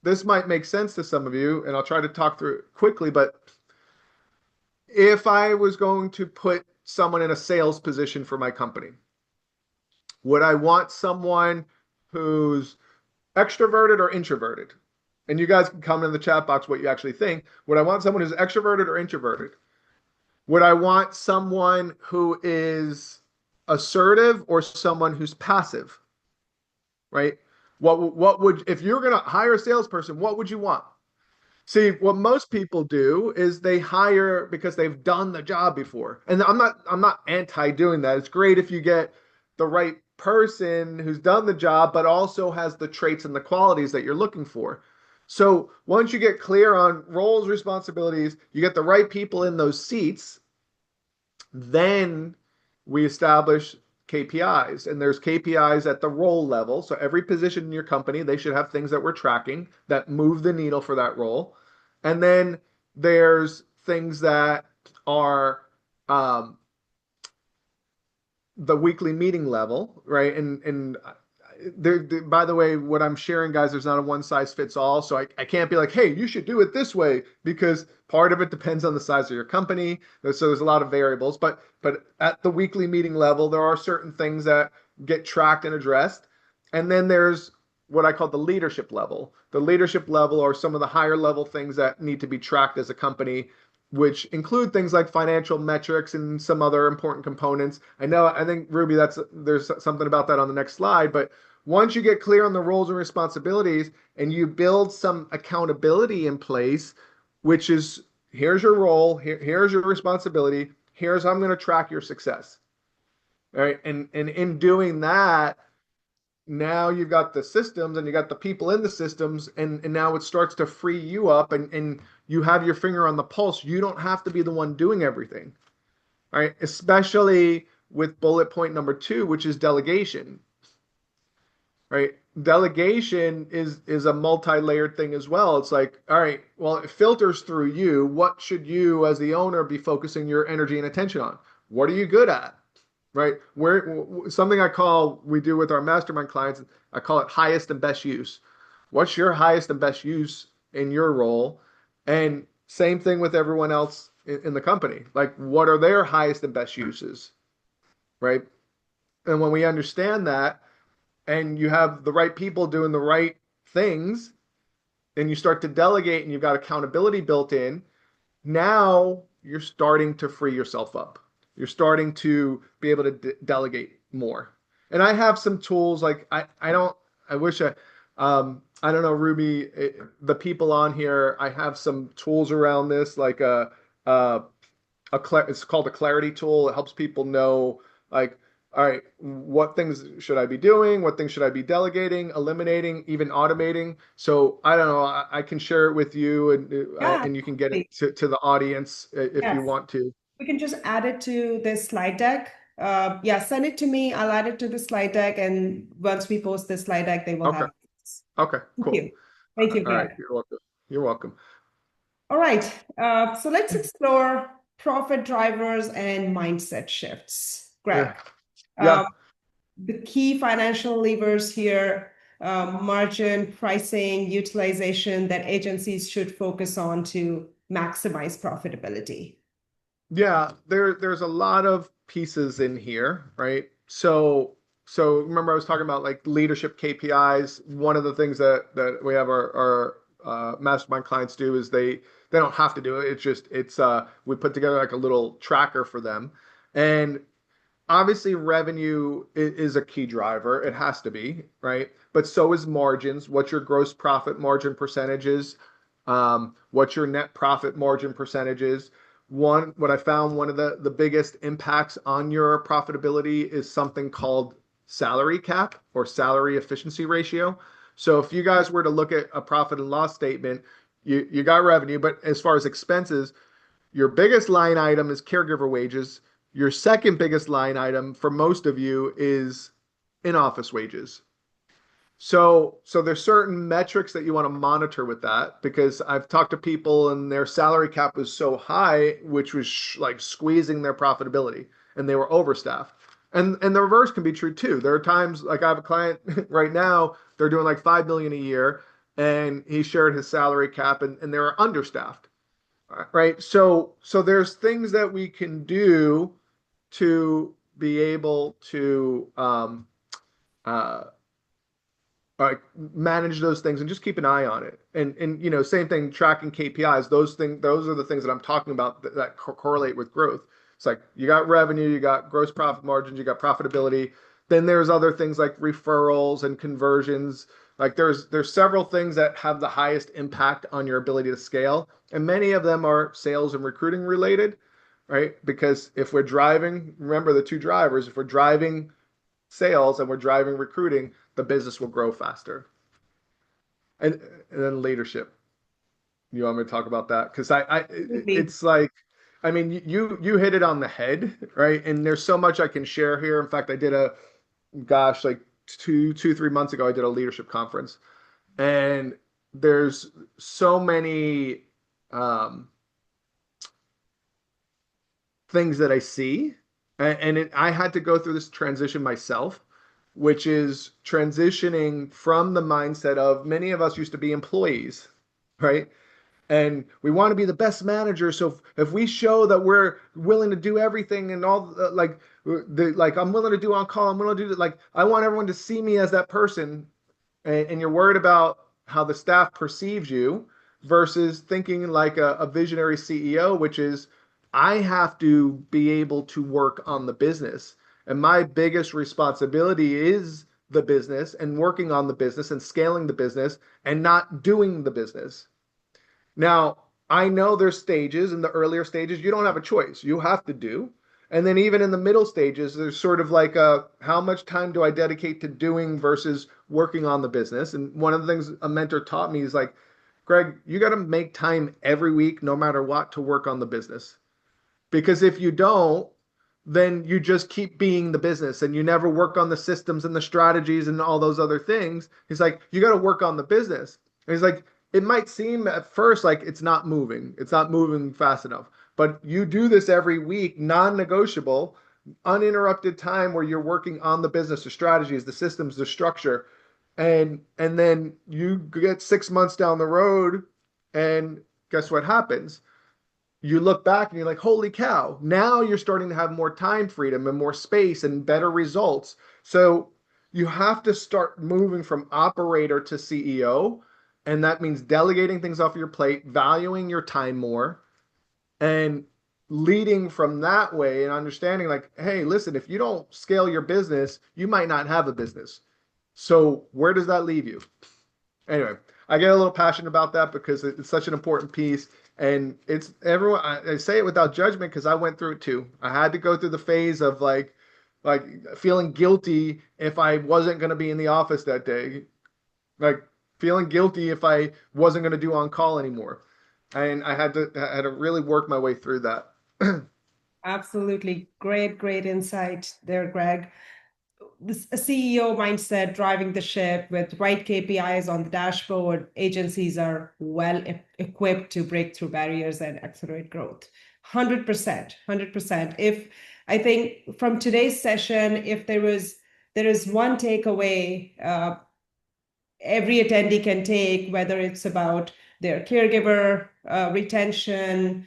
this might make sense to some of you, and I'll try to talk through it quickly. But if I was going to put someone in a sales position for my company, would I want someone who's extroverted or introverted? And you guys can comment in the chat box what you actually think. Would I want someone who's extroverted or introverted? Would I want someone who is assertive or someone who's passive? Right? What would, if you're going to hire a salesperson, what would you want? See, what most people do is they hire because they've done the job before. And I'm not anti doing that. It's great if you get the right person who's done the job, but also has the traits and the qualities that you're looking for. So once you get clear on roles, responsibilities, you get the right people in those seats, then we establish KPIs, and there's KPIs at the role level. So every position in your company, they should have things that we're tracking that move the needle for that role. And then there's things that are the weekly meeting level, right? And by the way, what I'm sharing, guys, there's not a one size fits all. So I can't be like, hey, you should do it this way, because part of it depends on the size of your company. So there's a lot of variables. But at the weekly meeting level, there are certain things that get tracked and addressed. And then there's what I call the leadership level. The leadership level are some of the higher level things that need to be tracked as a company, which include things like financial metrics and some other important components. I think Ruby, there's something about that on the next slide, but once you get clear on the roles and responsibilities and you build some accountability in place, which is here's your role, here's your responsibility, here's how I'm going to track your success. All right. And in doing that, now you've got the systems and you got the people in the systems, and now it starts to free you up, and you have your finger on the pulse. You don't have to be the one doing everything. All right. Especially with bullet point number 2, which is delegation. Right. Delegation is a multi-layered thing as well. It's like, all right, well, it filters through you. What should you as the owner be focusing your energy and attention on? What are you good at? Right? Where something we do with our mastermind clients, I call it highest and best use. What's your highest and best use in your role? And same thing with everyone else in the company. Like, what are their highest and best uses? Right? And when we understand that, and you have the right people doing the right things, and you start to delegate and you've got accountability built in, now you're starting to free yourself up. You're starting to be able to delegate more. And I have some tools like I don't I wish I don't know, Ruby, the people on here, I have some tools around this, like a it's called a clarity tool. It helps people know, like, all right, what things should I be doing? What things should I be delegating, eliminating, even automating? So I don't know. I can share it with you, Yeah, and you can get it absolutely. to the audience if you Yes. want to. We can just add it to this slide deck. Yeah, send it to me. I'll add it to the slide deck. And once we post this slide deck, they will Okay. have it. Okay. Thank Cool. you. Thank you, All right. Greg. You're welcome. You're welcome. All right. So let's explore profit drivers and mindset shifts. Greg, Yeah. um, Yeah. the key financial levers here, margin, pricing, utilization that agencies should focus on to maximize profitability. Yeah, there's a lot of pieces in here, right? So remember I was talking about like leadership KPIs. One of the things that we have our mastermind clients do is they don't have to do it. It's we put together like a little tracker for them. And obviously revenue is a key driver. It has to be, right? But so is margins. What's your gross profit margin percentages? What's your net profit margin percentages? What I found, one of the biggest impacts on your profitability is something called salary cap or salary efficiency ratio. So if you guys were to look at a profit and loss statement, you got revenue, but as far as expenses, your biggest line item is caregiver wages. Your second biggest line item for most of you is in-office wages. So there's certain metrics that you want to monitor with that, because I've talked to people and their salary cap was so high, which was like squeezing their profitability, and they were overstaffed. And the reverse can be true too. There are times, like I have a client right now, they're doing like 5 million a year, and he shared his salary cap, and they were understaffed. Right. So there's things that we can do to be able to uh, manage those things and just keep an eye on it. And same thing, tracking KPIs. Those are the things that I'm talking about that correlate with growth. It's like you got revenue, you got gross profit margins, you got profitability. Then there's other things like referrals and conversions. Like there's several things that have the highest impact on your ability to scale, and many of them are sales and recruiting related, right? Because if we're driving, remember the two drivers, if we're driving sales and we're driving recruiting, the business will grow faster. And, and then leadership. You want me to talk about that? Because Absolutely. it's like, I mean, you hit it on the head, right? And there's so much I can share here. In fact, I did gosh, like 3 months ago, I did a leadership conference, and there's so many um, things that I see, I had to go through this transition myself, which is transitioning from the mindset of many of us used to be employees, right? And we want to be the best manager. So if we show that we're willing to do everything and all like I'm willing to do on call, I'm willing to do that. Like I want everyone to see me as that person, and you're worried about how the staff perceives you versus thinking like a visionary CEO, which is I have to be able to work on the business. And my biggest responsibility is the business and working on the business and scaling the business and not doing the business. Now, I know there's stages in the earlier stages, you don't have a choice. You have to do. And then even in the middle stages, there's sort of like how much time do I dedicate to doing versus working on the business? And one of the things a mentor taught me is like, Greg, you got to make time every week, no matter what, to work on the business. Because if you don't, then you just keep being the business and you never work on the systems and the strategies and all those other things. He's like, you got to work on the business. And he's like, it might seem at first like it's not moving. It's not moving fast enough. But you do this every week, non-negotiable, uninterrupted time where you're working on the business, the strategies, the systems, the structure. And then you get 6 months down the road and guess what happens? You look back and you're like, holy cow, now you're starting to have more time freedom and more space and better results. So you have to start moving from operator to CEO. And that means delegating things off your plate, valuing your time more, and leading from that way and understanding like, hey, listen, if you don't scale your business, you might not have a business. So where does that leave you? Anyway, I get a little passionate about that because it's such an important piece. And it's everyone, I say it without judgment because I went through it too. I had to go through the phase of like feeling guilty if I wasn't going to be in the office that day, like feeling guilty if I wasn't going to do on call anymore. And I had to really work my way through that. Absolutely. Great, great insight there, Greg. This a CEO mindset driving the ship with right KPIs on the dashboard, agencies are well equipped to break through barriers and accelerate growth. 100%, 100%. If I think from today's session, if there is one takeaway every attendee can take, whether it's about their caregiver retention,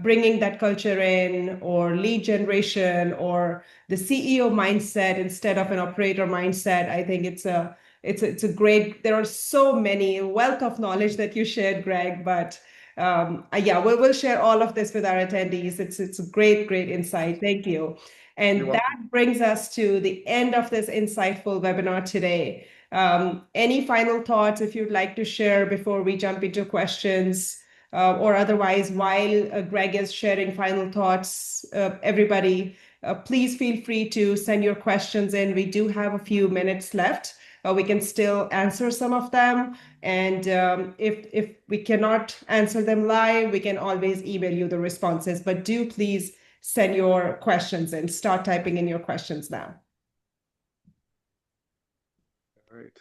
bringing that culture in, or lead generation, or the CEO mindset instead of an operator mindset. I think it's a great. There are so many wealth of knowledge that you shared, Greg. But yeah, we'll share all of this with our attendees. It's a great insight. Thank you. You're And welcome. that brings us to the end of this insightful webinar today. Any final thoughts if you'd like to share before we jump into questions? Or otherwise, while Greg is sharing final thoughts, everybody, please feel free to send your questions in. We do have a few minutes left. We can still answer some of them. And if we cannot answer them live, we can always email you the responses. But do please send your questions in. Start typing in your questions now. All right.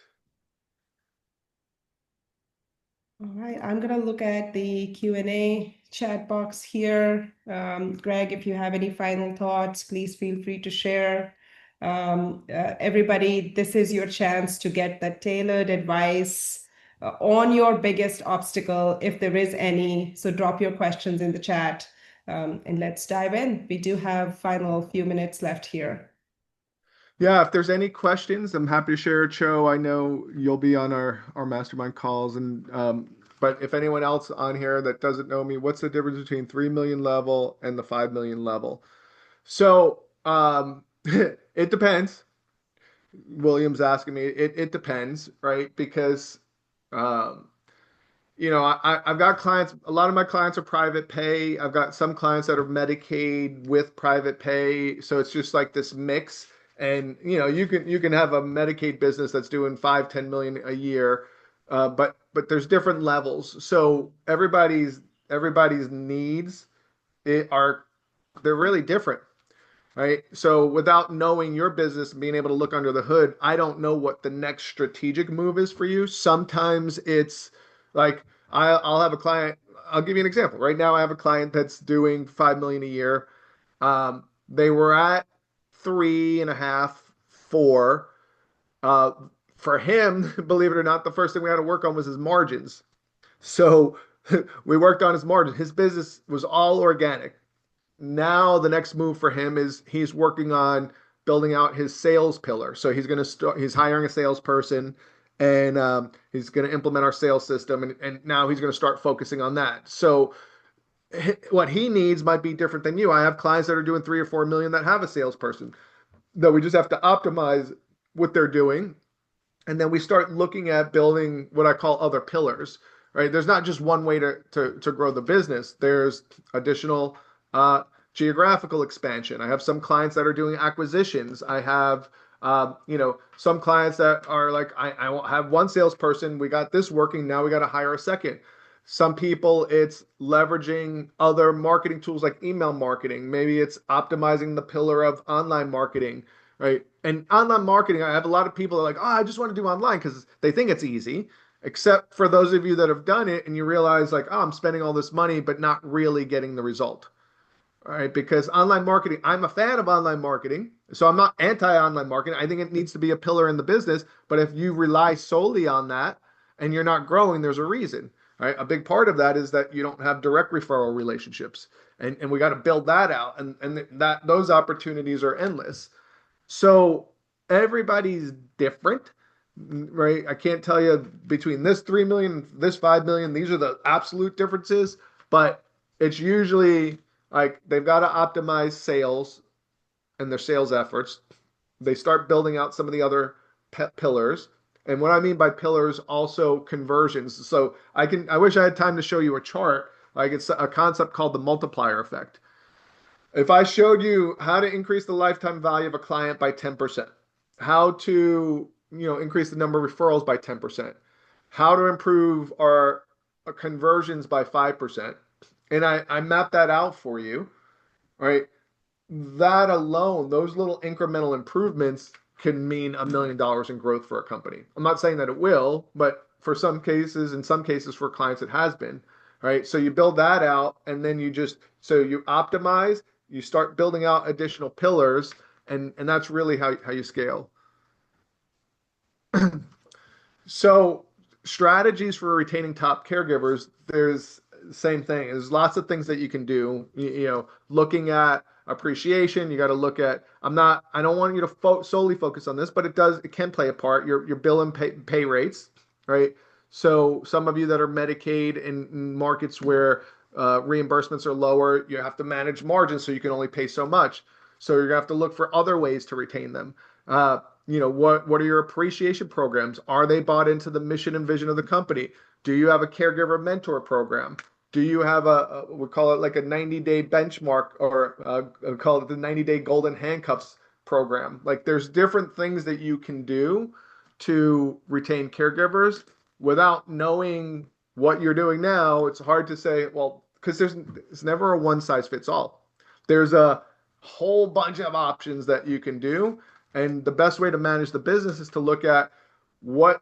All right, I'm gonna look at the Q&A chat box here. Greg, if you have any final thoughts, please feel free to share. Everybody, this is your chance to get that tailored advice on your biggest obstacle, if there is any. So drop your questions in the chat, and let's dive in. We do have final few minutes left here. Yeah, if there's any questions, I'm happy to share it, Cho. I know you'll be on our mastermind calls, and but if anyone else on here that doesn't know me, what's the difference between 3 million level and the 5 million level? So it depends. William's asking me, it depends, right? Because, um, I've got clients, a lot of my clients are private pay. I've got some clients that are Medicaid with private pay. So it's just like this mix. And you can have a Medicaid business that's doing 5, 10 million a year, but there's different levels. So everybody's needs are they're really different, right? So without knowing your business and being able to look under the hood, I don't know what the next strategic move is for you. Sometimes it's like I'll have a client. I'll give you an example. Right now, I have a client that's doing 5 million a year. They were at 3.5, 4. Uh, for him, believe it or not, the first thing we had to work on was his margins. So we worked on his margin. His business was all organic. Now the next move for him is he's working on building out his sales pillar. So he's going to start. He's hiring a salesperson, and he's going to implement our sales system. And now he's going to start focusing on that. So what he needs might be different than you. I have clients that are doing 3 or 4 million that have a salesperson. That we just have to optimize what they're doing, and then we start looking at building what I call other pillars, right? There's not just one way to grow the business. There's additional uh, geographical expansion. I have some clients that are doing acquisitions. I have some clients that are like, I have one salesperson. We got this working. Now we got to hire a second. Some people, it's leveraging other marketing tools like email marketing. Maybe it's optimizing the pillar of online marketing, right? And online marketing, I have a lot of people that are like, oh, I just want to do online because they think it's easy. Except for those of you that have done it and you realize like, oh, I'm spending all this money, but not really getting the result. All right, because online marketing, I'm a fan of online marketing. So I'm not anti-online marketing. I think it needs to be a pillar in the business. But if you rely solely on that and you're not growing, there's a reason. Right? A big part of that is that you don't have direct referral relationships. And we got to build that out. And that those opportunities are endless. So everybody's different, right? I can't tell you between this 3 million, this 5 million, these are the absolute differences, but it's usually like they've got to optimize sales and their sales efforts. They start building out some of the other pillars. And what I mean by pillars, also conversions. So I wish I had time to show you a chart. Like it's a concept called the multiplier effect. If I showed you how to increase the lifetime value of a client by 10%, how to, increase the number of referrals by 10%, how to improve our conversions by 5%, and I map that out for you, right? That alone, those little incremental improvements can mean $1 million in growth for a company. I'm not saying that it will, but for some cases, in some cases for clients, it has been, right? So you build that out and then so you optimize, you start building out additional pillars, and that's really how you scale. So strategies for retaining top caregivers, there's the same thing. There's lots of things that you can do. Looking at appreciation, you got to look at. I don't want you to solely focus on this, but it can play a part. Your bill and pay rates, right? So some of you that are Medicaid in markets where reimbursements are lower, you have to manage margins, so you can only pay so much. So you're gonna have to look for other ways to retain them. What are your appreciation programs? Are they bought into the mission and vision of the company? Do you have a caregiver mentor program? Do you have we call it like a 90-day benchmark, or we call it the 90-day golden handcuffs program? Like there's different things that you can do to retain caregivers without knowing what you're doing now. It's hard to say, well, because it's never a one size fits all. There's a whole bunch of options that you can do. And the best way to manage the business is to look at what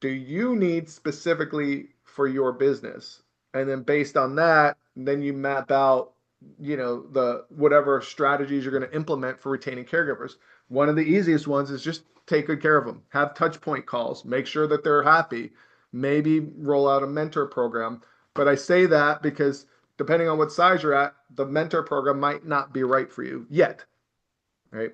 do you need specifically for your business. And then based on that, then you map out, the whatever strategies you're going to implement for retaining caregivers. One of the easiest ones is just take good care of them. Have touch point calls. Make sure that they're happy. Maybe roll out a mentor program. But I say that because depending on what size you're at, the mentor program might not be right for you yet. Right?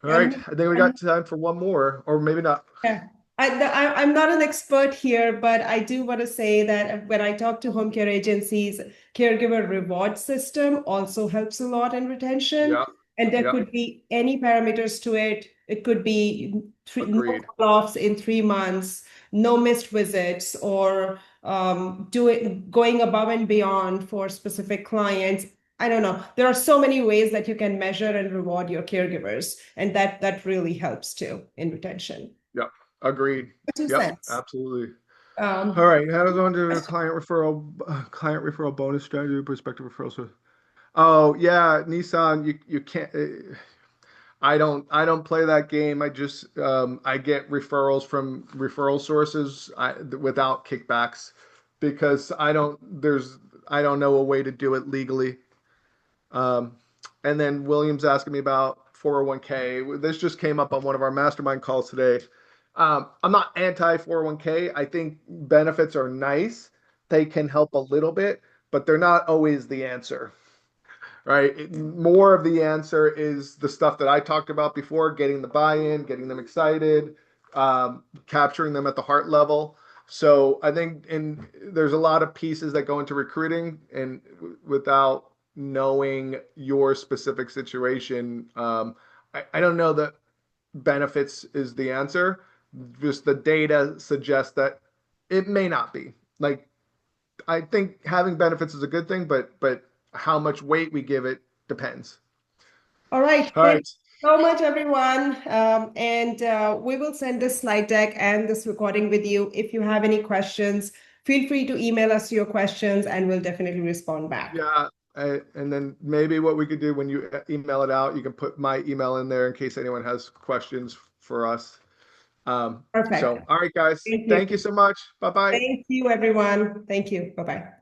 All right, And I think we got time for one more, or maybe not. yeah, I'm not an expert here, but I do want to say that when I talk to home care agencies, caregiver reward system also helps a lot in retention. Yeah. And there Yep. could be any parameters to it. It could be no Agreed. call-offs in 3 months, no missed visits, or going above and beyond for specific clients. I don't know. There are so many ways that you can measure and reward your caregivers, and that really helps too in retention. Yep. Agreed. Two Yep. cents. Absolutely. All Um, right. How does on to client referral bonus strategy, prospective referrals? Oh yeah, Nissan. You can't. I don't play that game. I just I get referrals from referral sources without kickbacks because I don't know a way to do it legally. Um, and then William's asking me about 401k. This just came up on one of our mastermind calls today. I'm not anti 401k. I think benefits are nice. They can help a little bit, but they're not always the answer, right? More of the answer is the stuff that I talked about before, getting the buy-in, getting them excited, capturing them at the heart level. So I think there's a lot of pieces that go into recruiting, and without knowing your specific situation, I don't know that benefits is the answer. Just the data suggests that it may not be. Like I think having benefits is a good thing, but how much weight we give it depends. all right. All Thank right. you so much, everyone. And we will send this slide deck and this recording with you. If you have any questions, feel free to email us your questions and we'll definitely respond back. Yeah. And then maybe what we could do when you email it out, you can put my email in there in case anyone has questions for us. Perfect. All right, guys. Thank you. Thank you so much. Bye bye. Thank you, everyone. Thank you. Bye-bye.